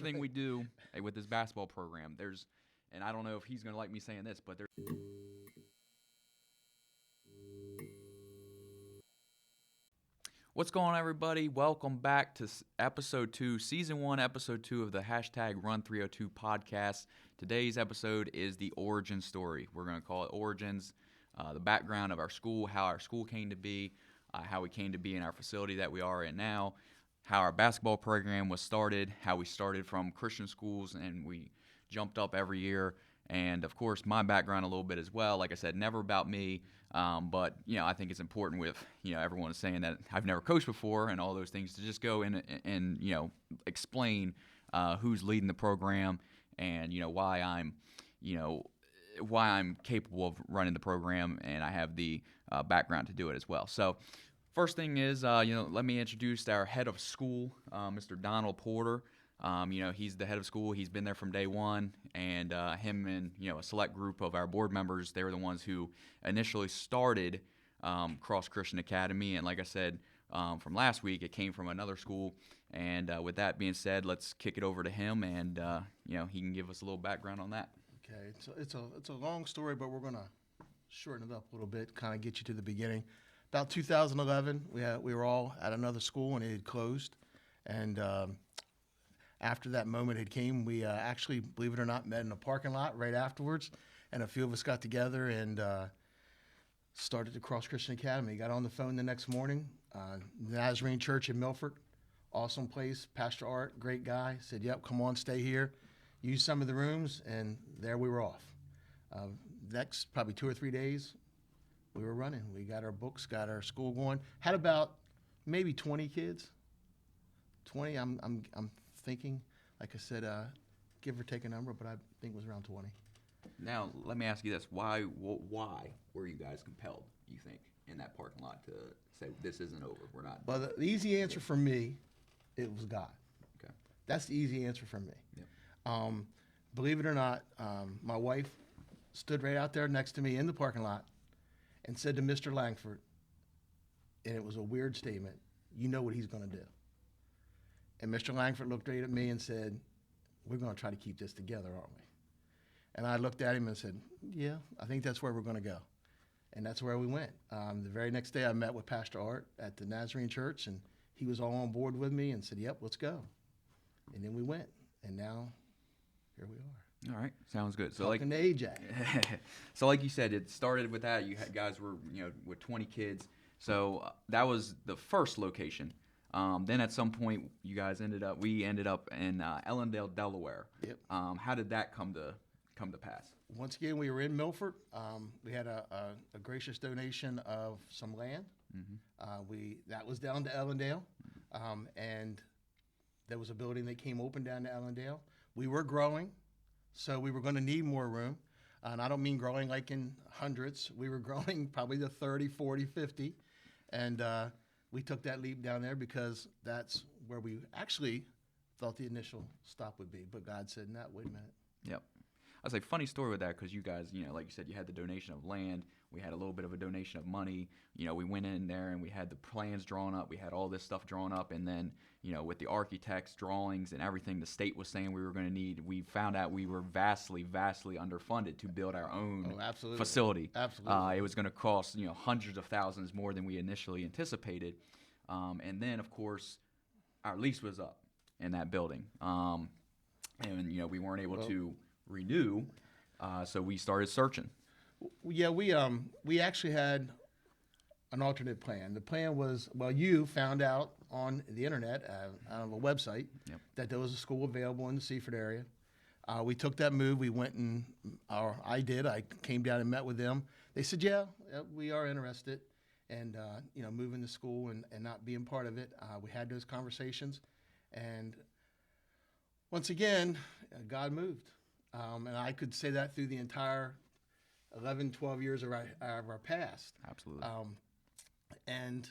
thing we do with this basketball program, and I don't know if he's going to like me saying this, but there's. What's going on, everybody? Welcome back to episode 2, season 1, episode 2 of the hashtag Run 302 podcast. Today's episode is the origin story. We're going to call it Origins, the background of our school, how our school came to be, how we came to be in our facility that we are in now, how our basketball program was started, how we started from Christian schools and we jumped up every year, and of course my background a little bit as well. Like I said, never about me, but I think it's important with everyone saying that I've never coached before and all those things to just go in and explain who's leading the program and why I'm capable of running the program, and I have the background to do it as well. So first thing is, let me introduce our head of school, Mr. Donald Porter. He's the head of school. He's been there from day one, and him and a select group of our board members, they were the ones who initially started Cross Christian Academy. And like I said from last week, it came from another school. And with that being said, let's kick it over to him, and he can give us a little background on that. Okay, it's a long story, but we're gonna shorten it up a little bit, kind of get you to the beginning. About 2011, we were all at another school and it had closed, and after that moment had came, we actually, believe it or not, met in a parking lot right afterwards, and a few of us got together and started the Cross Christian Academy. Got on the phone the next morning. Nazarene Church in Milford, awesome place. Pastor Art, great guy, said, "Yep, come on, stay here." Used some of the rooms, and there we were off. Next, probably 2 or 3 days, we were running. We got our books, got our school going. Had about maybe 20 kids. 20, I'm thinking, like I said, give or take a number, but I think it was around 20. Now, let me ask you this. Why were you guys compelled, you think, in that parking lot to say, this isn't over, we're not? Well, the easy answer for me, it was God. Okay. That's the easy answer for me. Yep. Believe it or not, my wife stood right out there next to me in the parking lot and said to Mr. Langford, and it was a weird statement, "You know what he's going to do." And Mr. Langford looked right at me and said, "We're going to try to keep this together, aren't we?" And I looked at him and said, "Yeah, I think that's where we're going to go." And that's where we went. The very next day I met with Pastor Art at the Nazarene Church, and he was all on board with me and said, "Yep, let's go." And then we went, and now here we are. All right, sounds good. So Talking to AJ. So like you said, it started with that. Guys were with 20 kids. So that was the first location. Then at some point, we ended up in Ellendale, Delaware. Yep. How did that come to pass? Once again, we were in Milford. We had a gracious donation of some land. Mm-hmm. That was down to Ellendale, and there was a building that came open down to Ellendale. We were growing, so we were going to need more room. And I don't mean growing like in hundreds. We were growing probably to 30, 40, 50. And we took that leap down there because that's where we actually thought the initial stop would be. But God said, "No, wait a minute." Yep. I was like, funny story with that, because you guys, like you said, you had the donation of land. We had a little bit of a donation of money. We went in there and we had the plans drawn up. We had all this stuff drawn up. And then, with the architects' drawings and everything the state was saying we were going to need, we found out we were vastly, vastly underfunded to build our own facility. Absolutely. It was going to cost, hundreds of thousands more than we initially anticipated. And then, of course, our lease was up in that building. And, we weren't able to renew, so we started searching. Yeah, we actually had an alternate plan. The plan was, you found out on the internet, on a website, Yep. that there was a school available in the Seaford area. We took that move. We went and, I came down and met with them. They said, yeah, we are interested in, moving the school and not being part of it. We had those conversations, and once again, God moved. And I could say that through the entire 11, 12 years of our past. Absolutely. And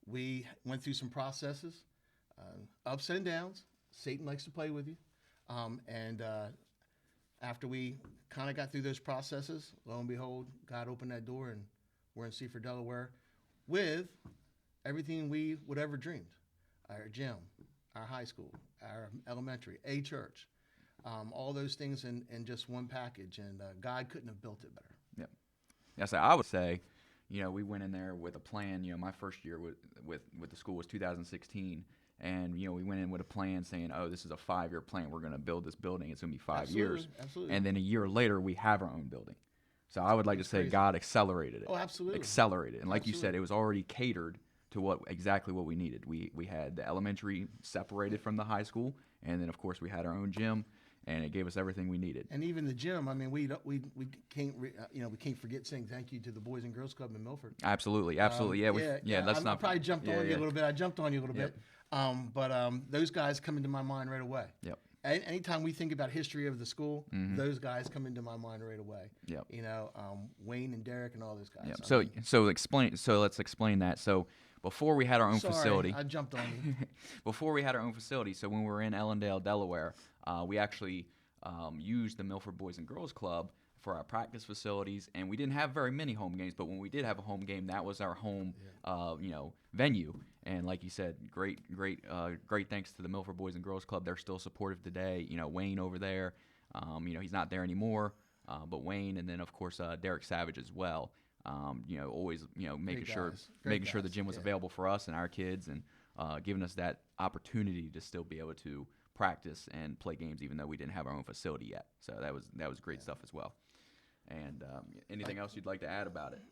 we went through some processes, ups and downs. Satan likes to play with you. And after we kind of got through those processes, lo and behold, God opened that door, and we're in Seaford, Delaware, with everything we would ever dreamed. Our gym, our high school, our elementary, a church, all those things in just one package. And God couldn't have built it better. Yep. Yes, I would say, we went in there with a plan. My first year with the school was 2016. And, we went in with a plan saying, oh, this is a 5-year plan. We're going to build this building. It's going to be 5 years. Absolutely. And then a year later, we have our own building. So I would like to say crazy. God accelerated it. Oh, absolutely. Accelerated. And like you Absolutely. said, it was already catered to exactly what we needed. We had the elementary separated from the high school. And then, of course, we had our own gym. And it gave us everything we needed. And even the gym, I mean, we can't we can't forget saying thank you to the Boys and Girls Club in Milford. Absolutely. Let's I not. probably jumped on you a little bit. I jumped on you a little Yep. bit. But those guys come into my mind right away. Yep. Anytime we think about history of the school, those guys come into my mind right away. Yep. Wayne and Derek and all those guys. Yep. So let's explain that. So before we had our own facility, I jumped on you. Before we had our own facility, so when we were in Ellendale, Delaware, we actually used the Milford Boys and Girls Club for our practice facilities, and we didn't have very many home games, but when we did have a home game, that was our home, venue. And like you said, great thanks to the Milford Boys and Girls Club. They're still supportive today. Wayne over there, he's not there anymore, but Wayne, and then of course Derek Savage as well. Always making sure the gym was available for us and our kids, and giving us that opportunity to still be able to practice and play games, even though we didn't have our own facility yet. So that was great stuff as well. And anything else you'd like to add about it?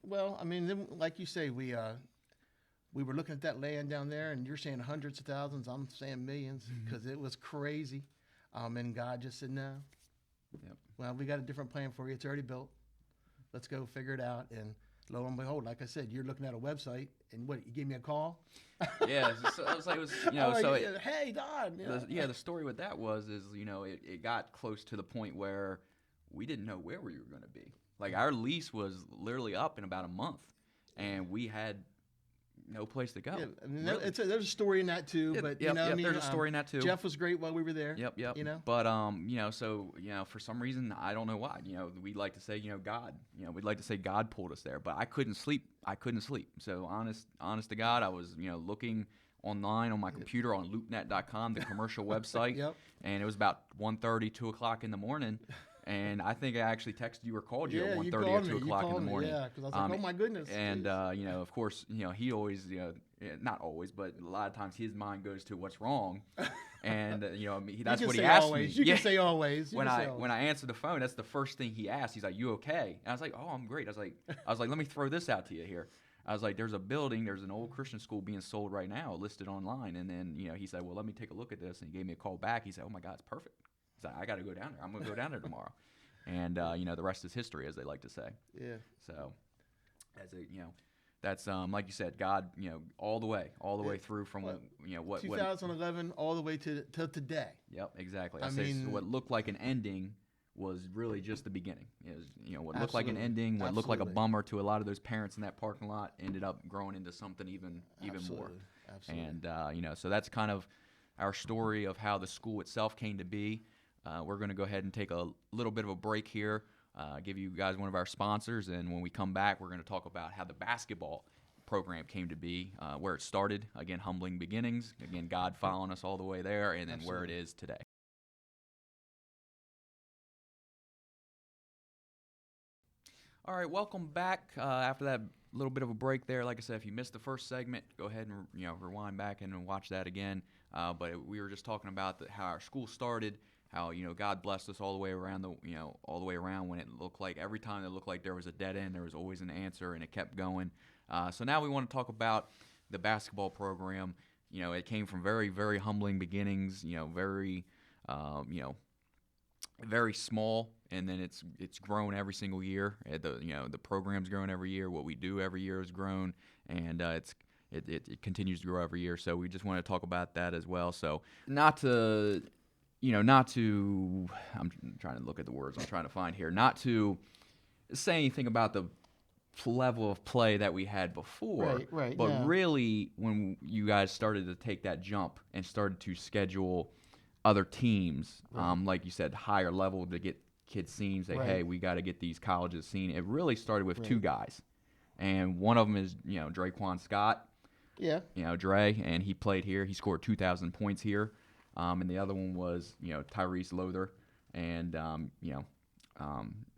Well, I mean, then, like you say, we were looking at that land down there, and you're saying hundreds of thousands. I'm saying millions because it was crazy. And God just said, no. Yep. Well, we got a different plan for you. It's already built. Let's go figure it out. And lo and behold, like I said, you're looking at a website, and what, you gave me a call? Yeah, so it was like, hey, Don. The story with that is it got close to the point where we didn't know where we were going to be. Like, our lease was literally up in about a month, and we had no place to go. Yeah, I mean, really. there's a story in that too, but there's a story in that too. Jeff was great while we were there. Yep. But for some reason, I don't know why. We'd like to say, God. We'd like to say God pulled us there, but I couldn't sleep. So honest to God, I was looking online on my computer on loopnet.com, the commercial website. Yep. And it was about 1:30, 2 o'clock in the morning. And I think I actually texted you or called you at 1:30 or 2 o'clock in the morning. Yeah, because I was like, oh my goodness. And of course, he always, not always, but a lot of times his mind goes to what's wrong, and that's what he asked me. You can say always. When I answered the phone, that's the first thing he asked. He's like, "You okay?" And I was like, "Oh, I'm great." I was like, "Let me throw this out to you here." I was like, there's an old Christian school being sold right now, listed online. And then, he said, well, let me take a look at this. And he gave me a call back. He said, oh my God, it's perfect. He's like, I got to go down there. I'm going to go down there tomorrow. And, the rest is history, as they like to say. Yeah. So, that's, like you said, God, all the way through from what 2011 all the way to today. Yep, exactly. I mean, so what looked like an ending was really just the beginning. It was, what looked like an Absolutely. ending, what looked like a Absolutely. bummer to a lot of those parents in that parking lot, ended up growing into something even more. Absolutely. And so that's kind of our story of how the school itself came to be. We're going to go ahead and take a little bit of a break here, give you guys one of our sponsors, and when we come back, we're going to talk about how the basketball program came to be, where it started. Again, humbling beginnings. Again, God following us all the way there, and then where it is today. All right, welcome back. After that little bit of a break there, like I said, if you missed the first segment, go ahead and rewind back and watch that again. But we were just talking about how our school started, how God blessed us all the way around when it looked like every time it looked like there was a dead end, there was always an answer, and it kept going. So now we want to talk about the basketball program. It came from very, very humbling beginnings. Very small, and then it's grown every single year. The program's grown every year. What we do every year has grown, and it continues to grow every year. So we just want to talk about that as well. So not to I'm trying to look at the words I'm trying to find here. Not to say anything about the level of play that we had before, right. But yeah. really, when you guys started to take that jump and started to schedule other teams, like you said, higher level to get kids seen, say, hey, we got to get these colleges seen. It really started with two guys, and one of them is Draquan Scott. Yeah. Dre, and he played here. He scored 2,000 points here. And the other one was, Tyrese Lothar and,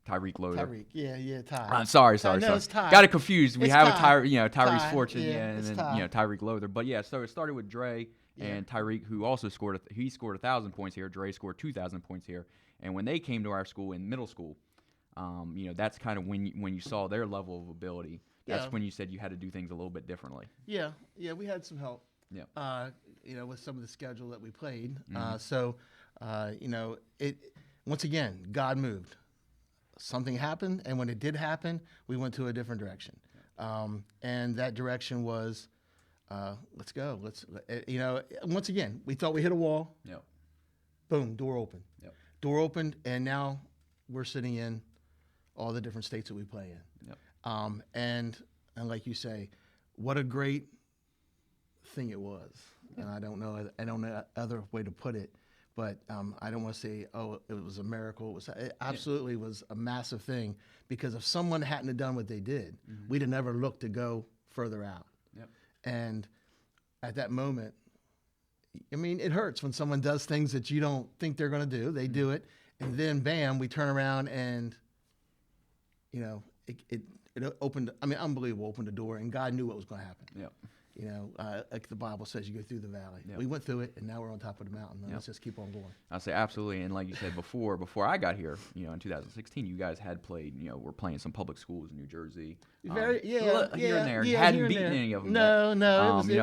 Tyreek Lothar. Tyreek. Yeah, Ty. Sorry. No, it's Ty. Got it confused. We It's have Ty. Tyrese Ty, Fortune, yeah, and it's then Ty. Tyreek Lothar. But yeah, so it started with Dre Yeah. and Tyreek, who also scored. He scored 1,000 points here. Dre scored 2,000 points here. And when they came to our school in middle school, that's kind of when you saw their level of ability. That's Yeah. when you said you had to do things a little bit differently. Yeah, we had some help. Yeah. With some of the schedule that we played. Mm-hmm. It once again, God moved. Something happened, and when it did happen, we went to a different direction. And that direction was, let's go. Once again, we thought we hit a wall. Yep. Boom, door opened. Yep. Door opened, and now we're sitting in all the different states that we play in. Yep. And like you say, what a great thing it was. And I don't know other way to put it, but I don't want to say, oh, it was a miracle. It absolutely was a massive thing, because if someone hadn't have done what they did, Mm-hmm. we'd have never looked to go further out. Yep. And at that moment, I mean, it hurts when someone does things that you don't think they're going to do. They do it, and then bam, we turn around and, it opened. I mean, unbelievable. Opened the door, and God knew what was going to happen. Yep. Like the Bible says, you go through the valley. Yep. We went through it, and now we're on top of the mountain. Yep. Let's just keep on going. I'll say absolutely, and like you said before I got here, in 2016, you guys had played, were playing some public schools in New Jersey. Here and there. Yeah, Hadn't here and beaten there. any of them. No.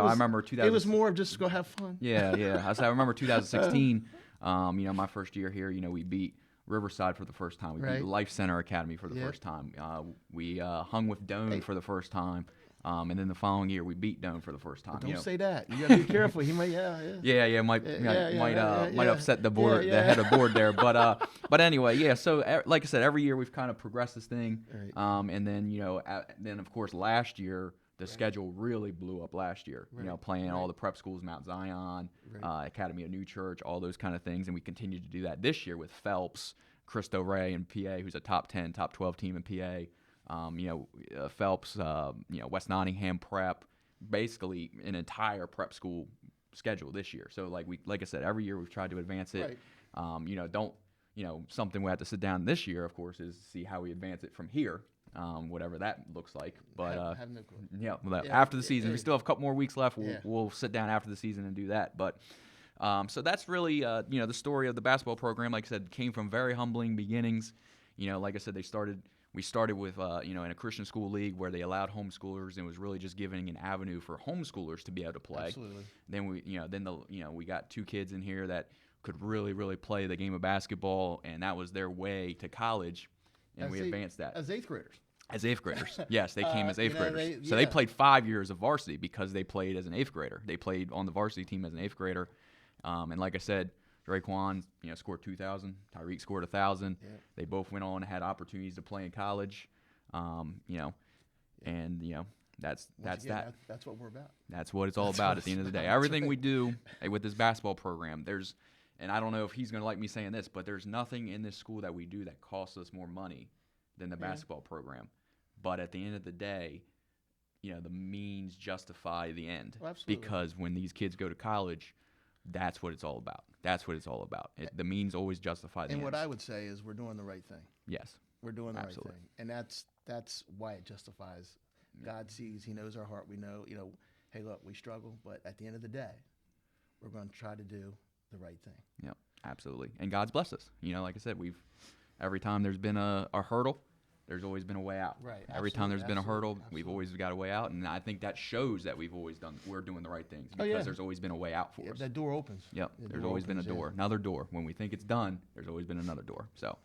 I remember 2000. It was more of just go have fun. Yeah. I remember 2016. My first year here, we beat Riverside for the first time. We beat Life Center Academy for the first time. We hung with Doane for the first time. And then the following year, we beat Doane for the first time. Don't say that. You got to be careful. He might, might upset the board, the head of board there. But anyway, yeah. So like I said, every year we've kind of progressed this thing. Right. And then then of course last year the schedule really blew up last year. Playing all the prep schools, Mount Zion, Academy of New Church, all those kind of things, and we continue to do that this year with Phelps, Cristo Rey in PA, who's a top 10, top 12 team in PA. Phelps, West Nottingham prep, basically an entire prep school schedule this year. So like I said, every year we've tried to advance it. Something we have to sit down this year, of course, is see how we advance it from here, whatever that looks like. But after the season, we still have a couple more weeks left. We'll sit down after the season and do that. But so that's really the story of the basketball program. Like I said, came from very humbling beginnings. Like I said, we started with, in a Christian school league where they allowed homeschoolers, and it was really just giving an avenue for homeschoolers to be able to play. Absolutely. Then we got two kids in here that could really, really play the game of basketball, and that was their way to college, and we advanced that. As eighth graders. As eighth graders. Yes, they came as eighth graders. They played 5 years of varsity because they played as an eighth grader. They played on the varsity team as an eighth grader. And like I said, Draquan, scored 2,000. Tyreek scored 1,000. Yeah. They both went on and had opportunities to play in college. That's that. That's what we're about. That's what it's all about at the end of the day. Everything we do with this basketball program, and I don't know if he's going to like me saying this, but there's nothing in this school that we do that costs us more money than the basketball program. But at the end of the day, the means justify the end. Oh, absolutely. Because when these kids go to college, that's what it's all about. The means always justify the ends. And what I would say is we're doing the right thing. Yes. We're doing the Absolutely. right thing. And that's why it justifies. God sees, he knows our heart. We know, hey, look, we struggle, but at the end of the day, we're going to try to do the right thing. Yeah, absolutely. And God's blessed us. Like I said, every time there's been a hurdle, there's always been a way out. Right. Every time there's been a hurdle, absolutely. We've always got a way out, and I think that shows that we're doing the right things because there's always been a way out for us. That door opens. Yep. There's always been a door, another door. When we think it's done, there's always been another door. So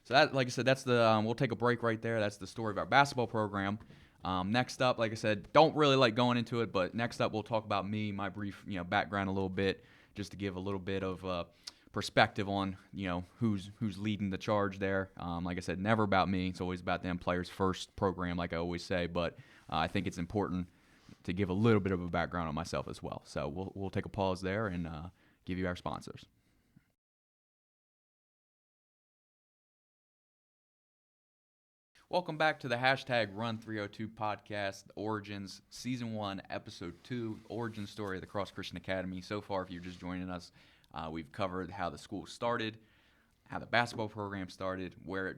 that, like I said, that's the. We'll take a break right there. That's the story of our basketball program. Next up, like I said, don't really like going into it, but next up we'll talk about me, my brief, background a little bit, just to give a little bit of perspective on, who's leading the charge there. Like I said, never about me. It's always about them, players first program, like I always say. But I think it's important to give a little bit of a background on myself as well. So we'll take a pause there and give you our sponsors. Welcome back to the hashtag Run 302 podcast, Origins, Season 1, Episode 2, Origin Story of the Cross Christian Academy. So far, if you're just joining us, we've covered how the school started, how the basketball program started, where it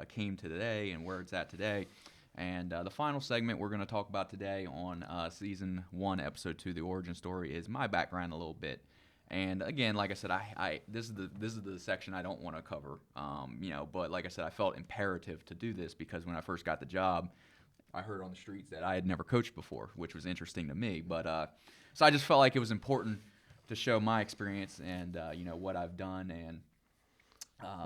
came to today, and where it's at today. And the final segment we're going to talk about today on Season 1, Episode 2, the Origin Story, is my background a little bit. And again, like I said, this is the section I don't want to cover, But like I said, I felt imperative to do this because when I first got the job, I heard on the streets that I had never coached before, which was interesting to me. But so I just felt like it was important to show my experience and what I've done and.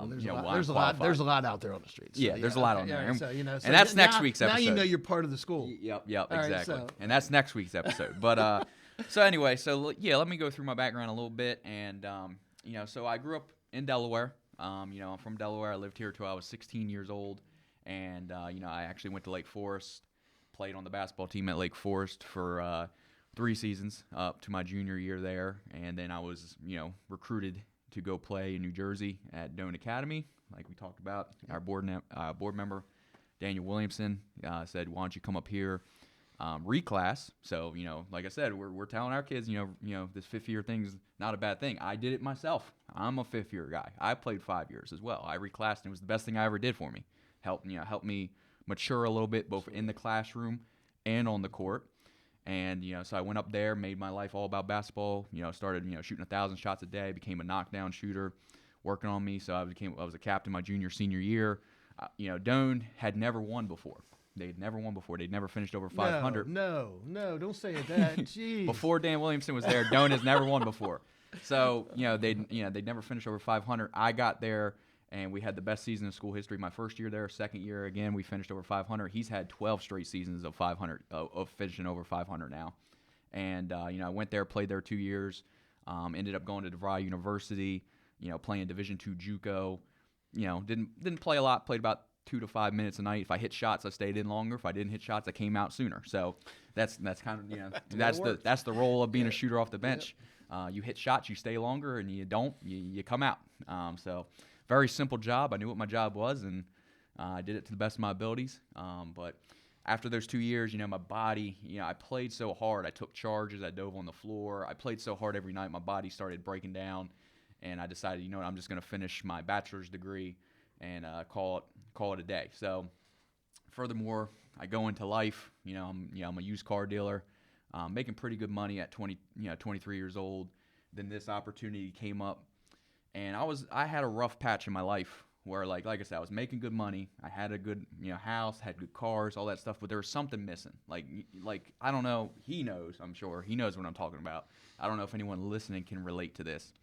There's a lot out there on the streets. So, there's a lot on there, and that's next week's episode. Now you know you're part of the school. Yep, exactly. And that's next week's episode. But so anyway, let me go through my background a little bit. And so I grew up in Delaware. I'm from Delaware. I lived here till I was 16 years old, and I actually went to Lake Forest, played on the basketball team at Lake Forest for 3 seasons up to my junior year there, and then I was recruited to go play in New Jersey at Doane Academy, like we talked about. Our board member, Daniel Williamson, said, "Why don't you come up here, reclass?" So like I said, we're telling our kids, this 5th-year thing's not a bad thing. I did it myself. I'm a 5th-year guy. I played 5 years as well. I reclassed, and it was the best thing I ever did for me. Helped me mature a little bit, both in the classroom and on the court. And, so I went up there, made my life all about basketball, started, shooting 1,000 shots a day, became a knockdown shooter, working on me. So I was a captain my junior, senior year. Doane had never won before. They'd never won before. They'd never finished over 500. No, don't say it that. Jeez. Before Dan Williamson was there, Doane has never won before. So, they'd never finished over 500. I got there. And we had the best season in school history my first year there. Second year, again, we finished over 500. He's had 12 straight seasons of 500, of finishing over 500 now. And, I went there, played there 2 years, ended up going to DeVry University, playing Division II JUCO. Didn't play a lot, played about 2 to 5 minutes a night. If I hit shots, I stayed in longer. If I didn't hit shots, I came out sooner. So that's kind of, that's the role of being a shooter off the bench. Yep. You hit shots, you stay longer, and you don't, you come out. Very simple job. I knew what my job was, and I did it to the best of my abilities. But after those 2 years, my body, I played so hard. I took charges. I dove on the floor. I played so hard every night. My body started breaking down, and I decided, I'm just going to finish my bachelor's degree and call it a day. So, furthermore, I go into life. I'm a used car dealer, making pretty good money at 23 years old. Then this opportunity came up. And I had a rough patch in my life where, like I said, I was making good money. I had a good, house, had good cars, all that stuff, but there was something missing. Like I don't know. He knows, I'm sure. He knows what I'm talking about. I don't know if anyone listening can relate to this.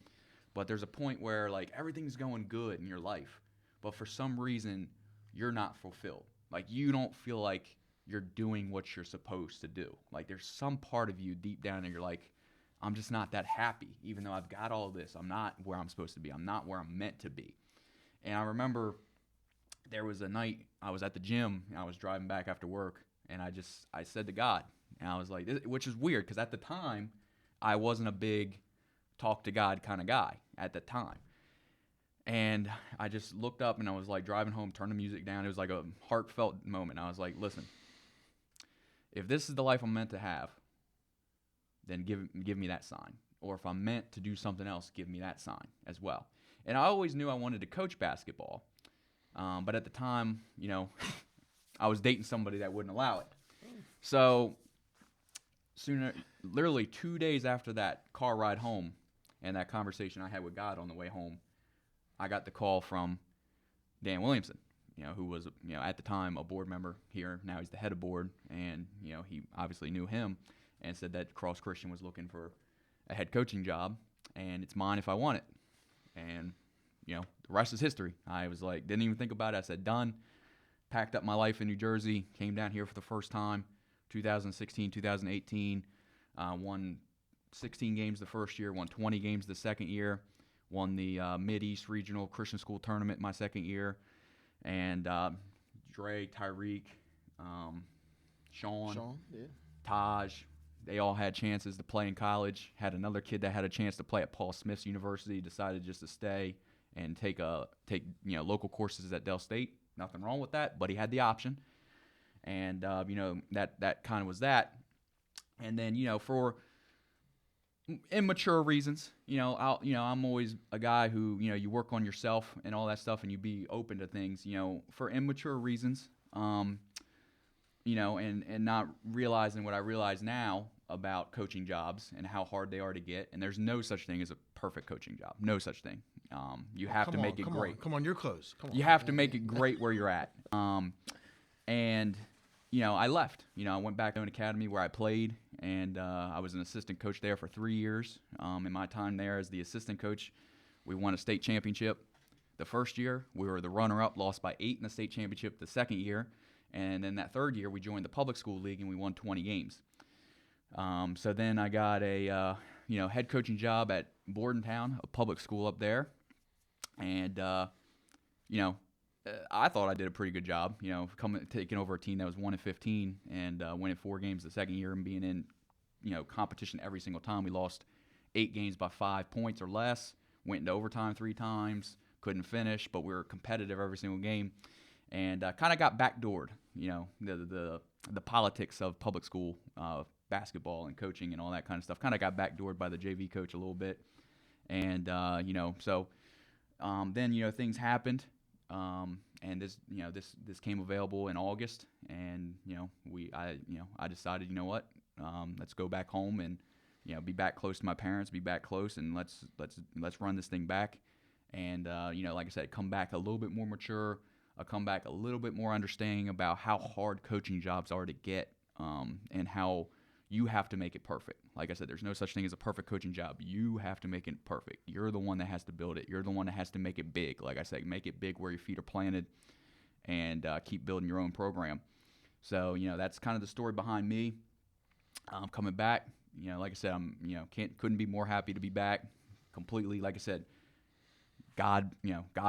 But there's a point where, everything's going good in your life, but for some reason, you're not fulfilled. You don't feel like you're doing what you're supposed to do. There's some part of you deep down and you're like, I'm just not that happy, even though I've got all this. I'm not where I'm supposed to be. I'm not where I'm meant to be. And I remember there was a night I was at the gym, and I was driving back after work, and I said to God, and I was like, which is weird, because at the time, I wasn't a big talk to God kind of guy at the time. And I just looked up, and I was driving home, turned the music down. It was a heartfelt moment. I was like, listen, if this is the life I'm meant to have, then give me that sign. Or if I'm meant to do something else, give me that sign as well. And I always knew I wanted to coach basketball. But at the time, I was dating somebody that wouldn't allow it. So literally 2 days after that car ride home and that conversation I had with God on the way home, I got the call from Dan Williamson, who was, at the time a board member here. Now he's the head of board. And, he obviously knew him. And said that Cross Christian was looking for a head coaching job, and it's mine if I want it. And, the rest is history. I was didn't even think about it. I said, done. Packed up my life in New Jersey, came down here for the first time, 2016, 2018, won 16 games the first year, won 20 games the second year, won the Mid-East Regional Christian School Tournament my second year, and Dre, Tyreek, Sean, yeah. Taj, they all had chances to play in college. Had another kid that had a chance to play at Paul Smith's University, decided just to stay and take local courses at Del State, Nothing wrong with that, but he had the option. And, that kind of was that. And then, for immature reasons, I'm always a guy who, you work on yourself and all that stuff, and you be open to things, for immature reasons, and not realizing what I realize now about coaching jobs and how hard they are to get. And there's no such thing as a perfect coaching job. No such thing. You have to make it great. Come on, you're close. Come on. You have to make it great where you're at. And I left. I went back to an academy where I played, and I was an assistant coach there for 3 years. In my time there as the assistant coach, we won a state championship. The first year, we were the runner-up, lost by 8 in the state championship the second year. And then that third year, we joined the public school league, and we won 20 games. So then I got a head coaching job at Bordentown, a public school up there. And, I thought I did a pretty good job, taking over a team that was 1-15 and winning 4 games the second year and being in, competition every single time. We lost 8 games by 5 points or less, went into overtime 3 times, couldn't finish, but we were competitive every single game, and kind of got backdoored, the politics of public school basketball and coaching and all that kind of stuff. Kind of got backdoored by the JV coach a little bit, and then things happened. And this came available in August, and I decided, let's go back home and be back close to my parents, be back close, and let's run this thing back, and like I said, come back a little bit more mature, come back a little bit more understanding about how hard coaching jobs are to get, and how you have to make it perfect. Like I said, there's no such thing as a perfect coaching job. You have to make it perfect. You're the one that has to build it. You're the one that has to make it big. Like I said, make it big where your feet are planted, and keep building your own program. So, that's kind of the story behind me. Coming back, like I said, couldn't be more happy to be back completely. Like I said, God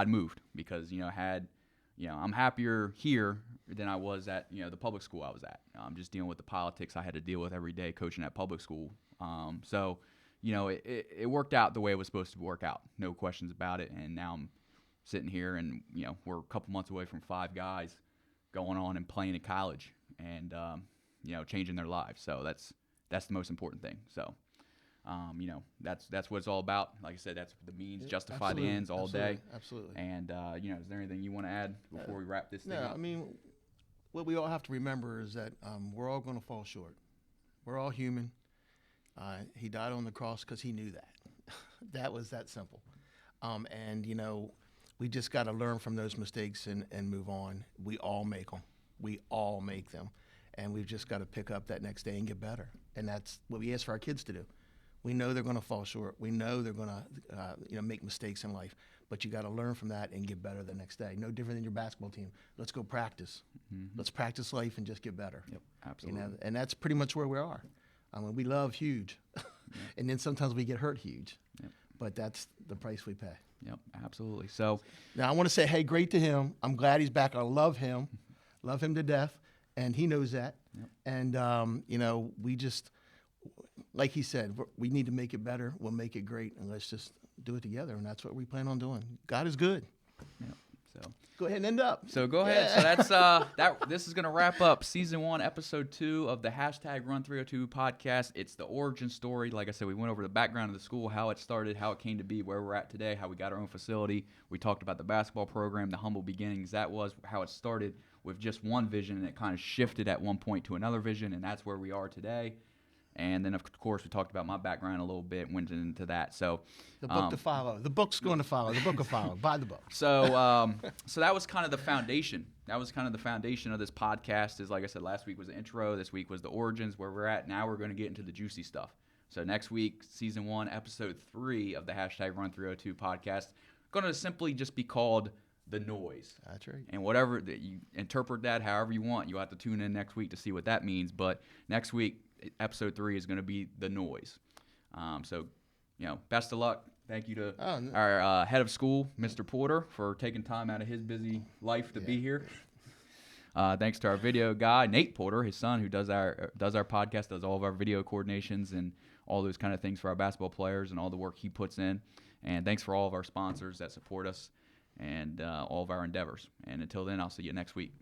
moved because, I'm happier here than I was at, the public school I was at. I'm just dealing with the politics I had to deal with every day coaching at public school. So, it worked out the way it was supposed to work out. No questions about it. And now I'm sitting here, and, we're a couple months away from 5 guys going on and playing in college and, changing their lives. So that's the most important thing. So, that's what it's all about. Like I said, that's the means justify the ends all day. Absolutely. And, is there anything you want to add before we wrap this thing up? I mean, what we all have to remember is that we're all going to fall short. We're all human. He died on the cross because he knew that. That was that simple. And, we just got to learn from those mistakes and move on. We all make them. We all make them. And we've just got to pick up that next day and get better. And that's what we ask for our kids to do. We know they're going to fall short. We know they're going to make mistakes in life. But you got to learn from that and get better the next day. No different than your basketball team. Let's go practice. Mm-hmm. Let's practice life and just get better. Yep, absolutely. And that's pretty much where we are. We love huge. Yep. And then sometimes we get hurt huge. Yep. But that's the price we pay. Yep, absolutely. So now I want to say, hey, great to him. I'm glad he's back. I love him. Love him to death. And he knows that. Yep. And, we just, like he said, we need to make it better. We'll make it great. And let's just do it together. And that's what we plan on doing. God is good. Yep. So go ahead and end up. So go ahead. So that's this is going to wrap up season 1, episode 2 of the #Run302 podcast. It's the origin story. Like I said, we went over the background of the school, how it started, how it came to be, where we're at today, how we got our own facility. We talked about the basketball program, the humble beginnings. That was how it started with just one vision, and it kind of shifted at one point to another vision, and that's where we are today. And then, of course, we talked about my background a little bit, went into that. So the book to follow. The book's going to follow. The book will follow. Buy the book. So so that was kind of the foundation. That was kind of the foundation of this podcast. Is like I said, last week was the intro. This week was the origins, where we're at. Now we're going to get into the juicy stuff. So next week, season 1, episode 3 of the #Run302 podcast, going to simply just be called The Noise. That's right. And whatever that you interpret that, however you want, you'll have to tune in next week to see what that means. But next week, episode 3 is going to be The Noise. So, best of luck. Thank you to our head of school, Mr. Porter, for taking time out of his busy life to be here. Thanks to our video guy, Nate Porter, his son, who does our podcast, does all of our video coordinations and all those kind of things for our basketball players and all the work he puts in. And thanks for all of our sponsors that support us. and all of our endeavors. And until then, I'll see you next week.